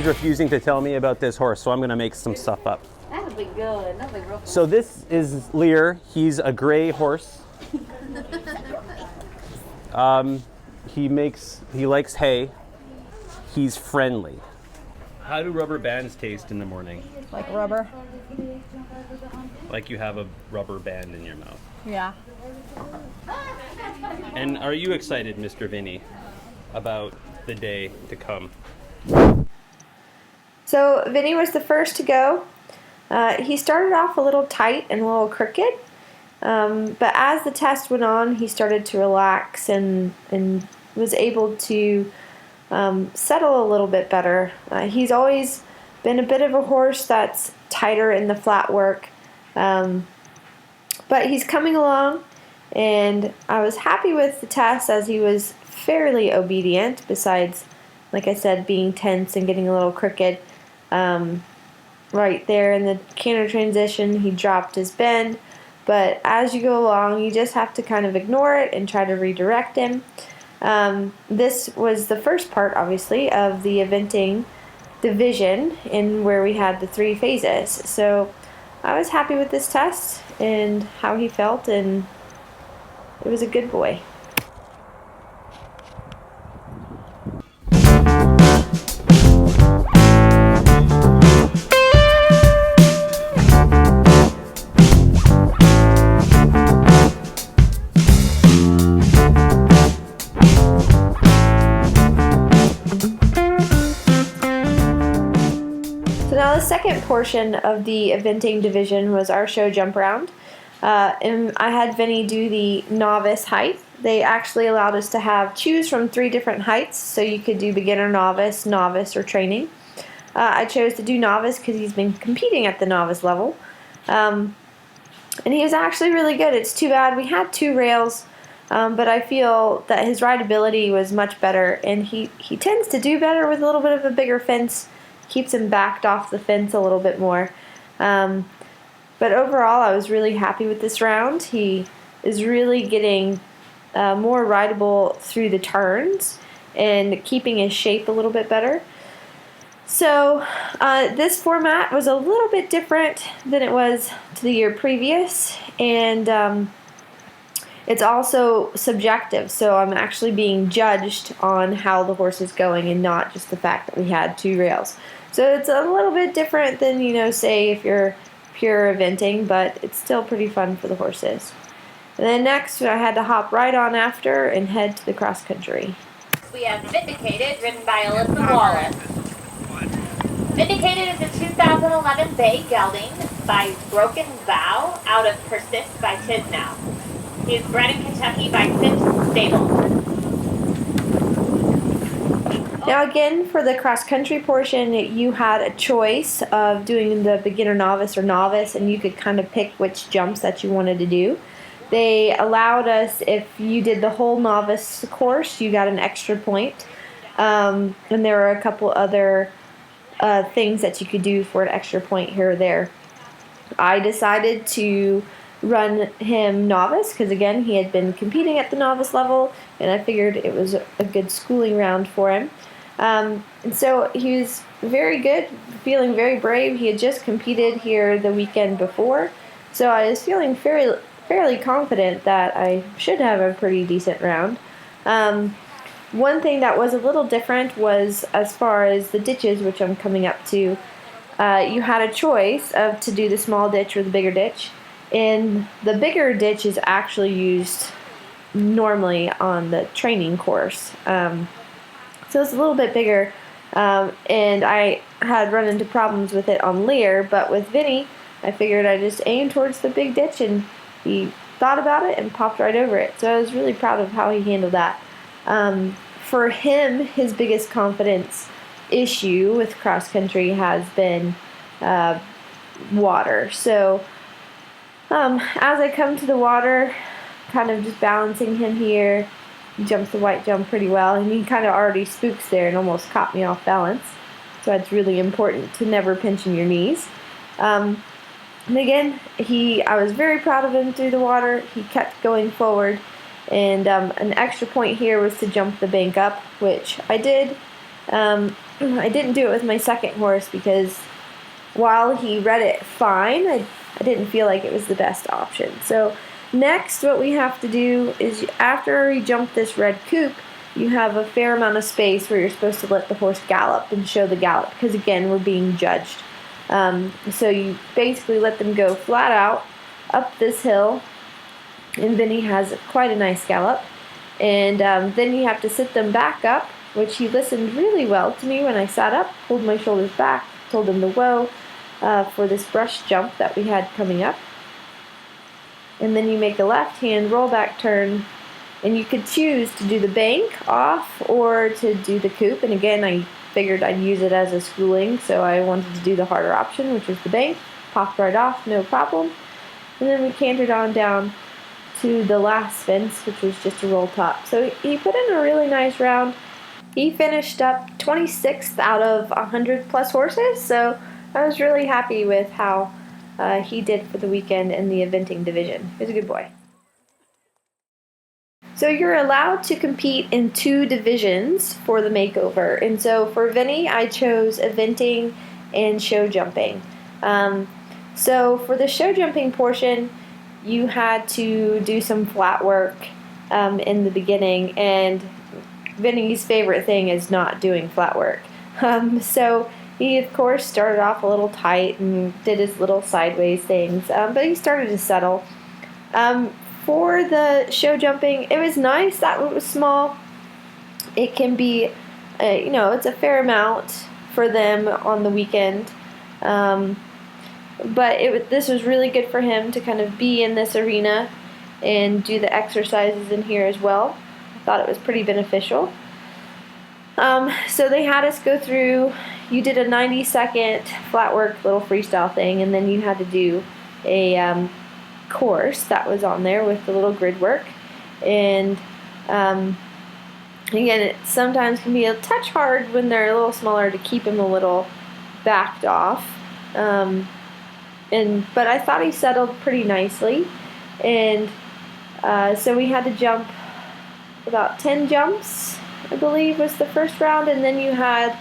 refusing to tell me about this horse, so I'm going to make some stuff up. That'll be good. That'll be real good. So this is Lear. He's a gray horse. He likes hay. He's friendly. How do rubber bands taste in the morning? Like rubber? Like you have a rubber band in your mouth. Yeah. And are you excited, Mr. Vinny, about the day to come? So Vinny was the first to go. He started off a little tight and a little crooked, but as the test went on, he started to relax and was able to settle a little bit better. He's always been a bit of a horse that's tighter in the flat work, but he's coming along, and I was happy with the test as he was fairly obedient, besides, like I said, being tense and getting a little crooked. Right there in the canter transition, he dropped his bend, but as you go along, you just have to kind of ignore it and try to redirect him. This was the first part, obviously, of the eventing division in where we had the 3 phases. So I was happy with this test and how he felt, and it was a good boy. Now the second portion of the eventing division was our show jump round, and I had Vinny do the novice height. They actually allowed us to choose from 3 different heights, so you could do beginner, novice, or training. I chose to do novice because he's been competing at the novice level, and he was actually really good. It's too bad we had 2 rails, but I feel that his rideability was much better, and he tends to do better with a little bit of a bigger fence. Keeps him backed off the fence a little bit more. But overall, I was really happy with this round. He is really getting more rideable through the turns and keeping his shape a little bit better. So this format was a little bit different than it was to the year previous, and it's also subjective, so I'm actually being judged on how the horse is going and not just the fact that we had 2 rails. So it's a little bit different than, say if you're pure eventing, but it's still pretty fun for the horses. And then next, I had to hop right on after and head to the cross country. We have Vindicated, ridden by Elisa Wallace. Vindicated is a 2011 bay gelding by Broken Vow out of Persist by Tisnow. He is bred in Kentucky by Phipps Stable. Now again, for the cross-country portion, you had a choice of doing the beginner, novice, or novice, and you could kind of pick which jumps that you wanted to do. They allowed us, if you did the whole novice course, you got an extra point. And there were a couple other things that you could do for an extra point here or there. I decided to run him novice because, again, he had been competing at the novice level, and I figured it was a good schooling round for him. And so he was very good, feeling very brave. He had just competed here the weekend before, so I was feeling fairly confident that I should have a pretty decent round. One thing that was a little different was as far as the ditches, which I'm coming up to. You had a choice of to do the small ditch or the bigger ditch, and the bigger ditch is actually used normally on the training course. So it's a little bit bigger, and I had run into problems with it on Lear, but with Vinny, I figured I'd just aim towards the big ditch, and he thought about it and popped right over it. So I was really proud of how he handled that. For him, his biggest confidence issue with cross country has been water. So as I come to the water, kind of just balancing him here, he jumps the white jump pretty well, and he kind of already spooks there and almost caught me off balance. So it's really important to never pinch in your knees. And again, I was very proud of him through the water. He kept going forward, and an extra point here was to jump the bank up, which I did. I didn't do it with my second horse because while he read it fine, I didn't feel like it was the best option. So next what we have to do is after you jump this red coop, you have a fair amount of space where you're supposed to let the horse gallop and show the gallop because again we're being judged. So you basically let them go flat out up this hill, and Vinny has quite a nice gallop. And then you have to sit them back up, which he listened really well to me when I sat up, pulled my shoulders back, told him to whoa for this brush jump that we had coming up. And then you make a left hand rollback turn, and you could choose to do the bank off or to do the coop. And again, I figured I'd use it as a schooling, so I wanted to do the harder option, which was the bank. Popped right off, no problem. And then we cantered on down to the last fence, which was just a roll top. So he put in a really nice round. He finished up 26th out of 100 plus horses, so I was really happy with how he did for the weekend in the eventing division. He was a good boy. So you're allowed to compete in 2 divisions for the makeover. And so for Vinny, I chose eventing and show jumping. So for the show jumping portion, you had to do some flat work in the beginning, and Vinny's favorite thing is not doing flat work. So he, of course, started off a little tight and did his little sideways things, but he started to settle. For the show jumping, it was nice that it was small. It can be, it's a fair amount for them on the weekend. But this was really good for him to kind of be in this arena and do the exercises in here as well. I thought it was pretty beneficial. So they had us go through, you did a 90-second flat work little freestyle thing, and then you had to do a course that was on there with the little grid work. And again, it sometimes can be a touch hard when they're a little smaller to keep him a little backed off. But I thought he settled pretty nicely. And so we had to jump about 10 jumps, I believe, was the first round. And then you had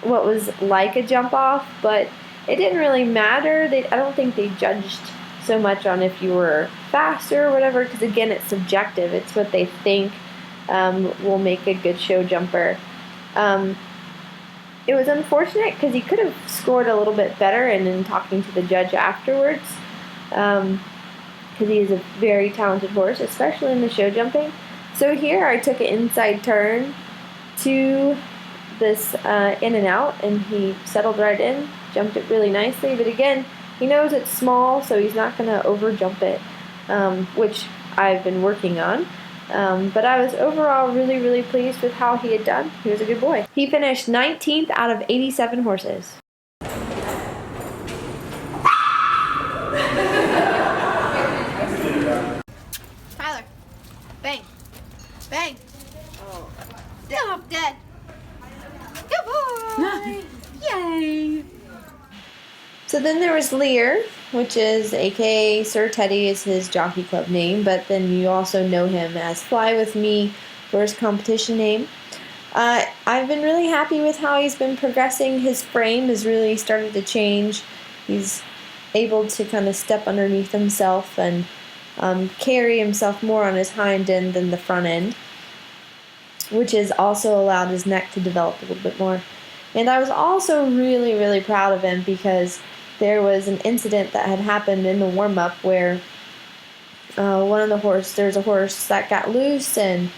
what was like a jump off, but it didn't really matter. I don't think they judged so much on if you were faster or whatever, because again, it's subjective. It's what they think will make a good show jumper. It was unfortunate because he could have scored a little bit better, and in talking to the judge afterwards, because he is a very talented horse, especially in the show jumping. So here I took an inside turn to this in and out, and he settled right in, jumped it really nicely. But again, he knows it's small, so he's not going to over jump it, which I've been working on. But I was overall really, really pleased with how he had done. He was a good boy. He finished 19th out of 87 horses. Tyler, bang, bang. Oh, no, dead. Good boy. Yay. So then there was Lear, which is aka Sir Teddy is his jockey club name, but then you also know him as Fly With Me for his competition name. I've been really happy with how he's been progressing. His frame has really started to change. He's able to kind of step underneath himself and carry himself more on his hind end than the front end, which has also allowed his neck to develop a little bit more. And I was also really, really proud of him because there was an incident that had happened in the warm-up where there's a horse that got loose and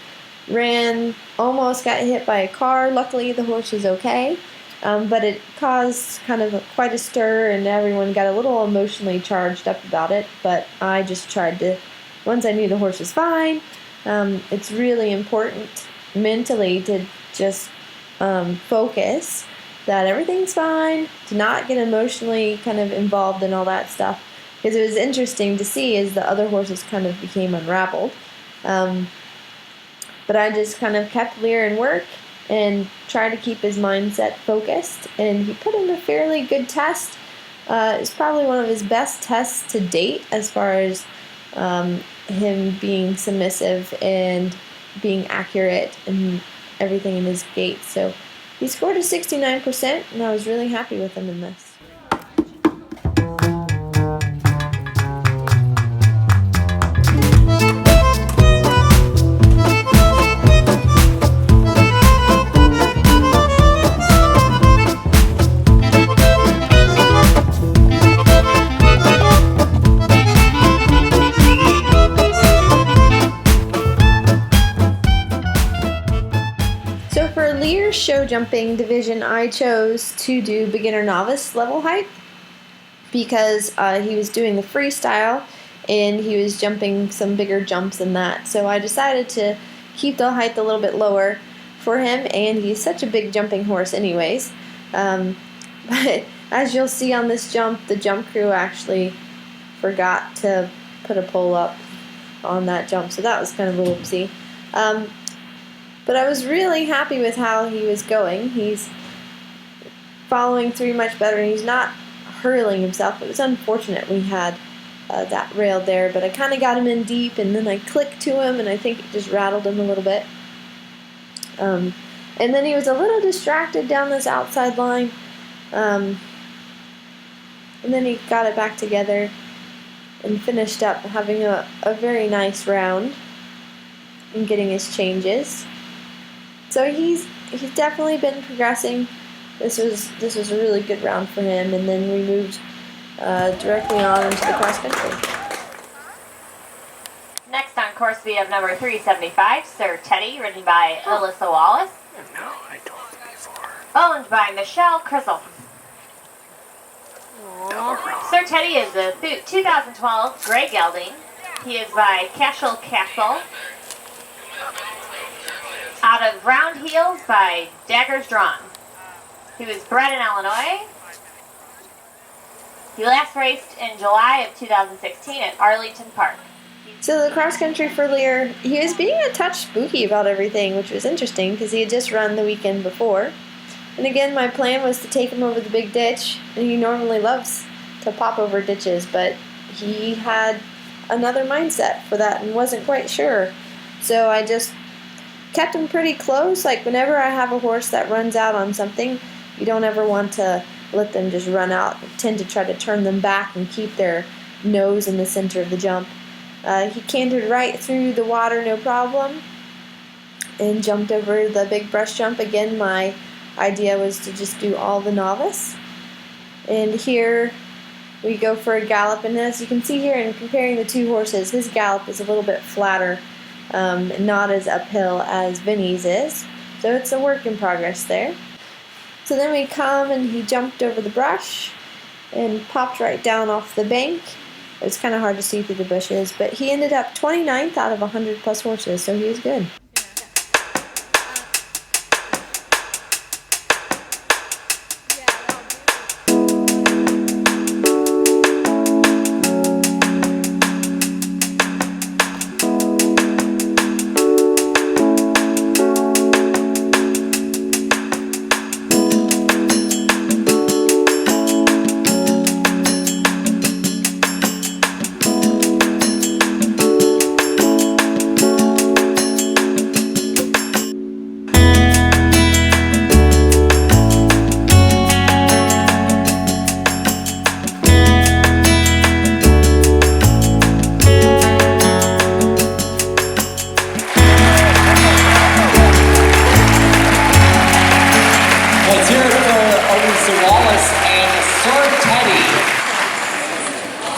almost got hit by a car. Luckily, the horse was okay, but it caused kind of quite a stir, and everyone got a little emotionally charged up about it. But I just tried to, once I knew the horse was fine, it's really important mentally to just focus that everything's fine, to not get emotionally kind of involved in all that stuff. Because it was interesting to see as the other horses kind of became unraveled. But I just kind of kept Lear in work and tried to keep his mindset focused. And he put in a fairly good test. It's probably one of his best tests to date as far as him being submissive and being accurate and everything in his gait. So He scored a 69%, and I was really happy with him in this. So for Lear's show jumping division, I chose to do beginner novice level height because he was doing the freestyle and he was jumping some bigger jumps than that. So I decided to keep the height a little bit lower for him, and he's such a big jumping horse anyways. But as you'll see on this jump, the jump crew actually forgot to put a pole up on that jump, so that was kind of a whoopsie. But I was really happy with how he was going. He's following through much better, and he's not hurling himself. It was unfortunate we had that rail there, but I kind of got him in deep, and then I clicked to him, and I think it just rattled him a little bit. And then he was a little distracted down this outside line, and then he got it back together and finished up having a very nice round and getting his changes. So he's definitely been progressing. This was a really good round for him, and then we moved directly on into the cross country. Next on course we have number 375, Sir Teddy, ridden by Elisa Wallace. No, I told you before. Owned by Michelle Crystal. Sir Teddy is a 2012 Gray Gelding. He is by Cashel Castle. Out of Round Heels by Daggers Drawn. He was bred in Illinois. He last raced in July of 2016 at Arlington Park. So the cross country for Lear, he was being a touch spooky about everything, which was interesting because he had just run the weekend before. And again, my plan was to take him over the big ditch, and he normally loves to pop over ditches, but he had another mindset for that and wasn't quite sure. So I just kept him pretty close. Like whenever I have a horse that runs out on something, you don't ever want to let them just run out. I tend to try to turn them back and keep their nose in the center of the jump. He cantered right through the water, no problem, and jumped over the big brush jump. Again, my idea was to just do all the novice. And here we go for a gallop, and as you can see here in comparing the two horses, his gallop is a little bit flatter, not as uphill as Vinny's is. So it's a work in progress there. So then we come and he jumped over the brush and popped right down off the bank. It was kind of hard to see through the bushes, but he ended up 29th out of 100 plus horses, so he was good.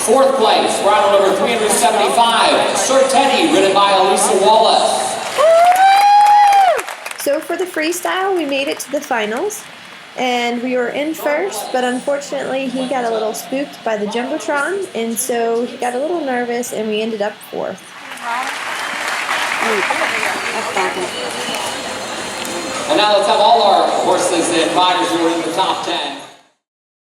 Fourth place, round number 375, Sir Teddy, ridden by Elisa Wallace. So for the freestyle, we made it to the finals, and we were in first, but unfortunately he got a little spooked by the Jumbotron, and so he got a little nervous, and we ended up fourth. And now let's have all our horses and riders who are in the top 10.